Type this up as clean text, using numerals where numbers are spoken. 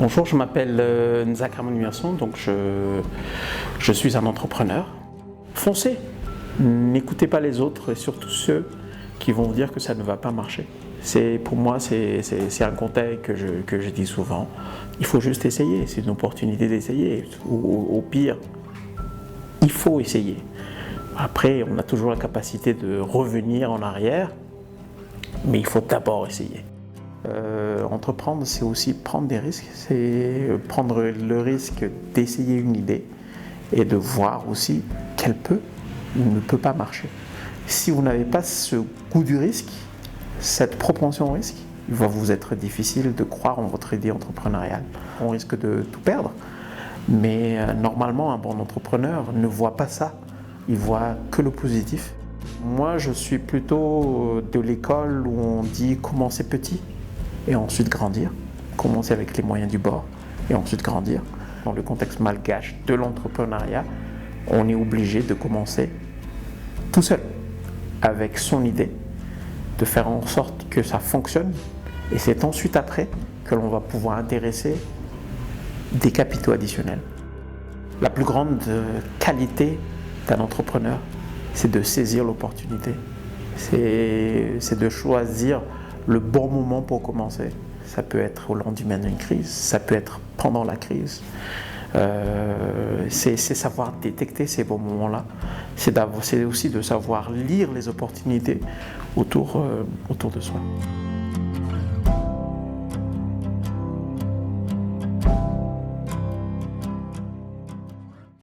Bonjour, je m'appelle Nzak Ramon-Nuasson, donc je suis un entrepreneur. Foncez, n'écoutez pas les autres et surtout ceux qui vont vous dire que ça ne va pas marcher. Pour moi, c'est un conseil que je dis souvent. Il faut juste essayer, c'est une opportunité d'essayer. Au pire, il faut essayer. Après, on a toujours la capacité de revenir en arrière, mais il faut d'abord essayer. Entreprendre, c'est aussi prendre des risques, c'est prendre le risque d'essayer une idée et de voir aussi qu'elle peut ou ne peut pas marcher. Si vous n'avez pas ce goût du risque, cette propension au risque, il va vous être difficile de croire en votre idée entrepreneuriale. On risque de tout perdre, mais normalement, un bon entrepreneur ne voit pas ça, il voit que le positif. Moi, je suis plutôt de l'école où on dit commencer petit et ensuite grandir, commencer avec les moyens du bord et ensuite grandir. Dans le contexte malgache de l'entrepreneuriat, on est obligé de commencer tout seul, avec son idée, de faire en sorte que ça fonctionne et c'est ensuite après que l'on va pouvoir intéresser des capitaux additionnels. La plus grande qualité d'un entrepreneur, c'est de saisir l'opportunité, c'est de choisir le bon moment pour commencer. Ça peut être au lendemain d'une crise, ça peut être pendant la crise. C'est savoir détecter ces bons moments-là. C'est aussi de savoir lire les opportunités autour de soi.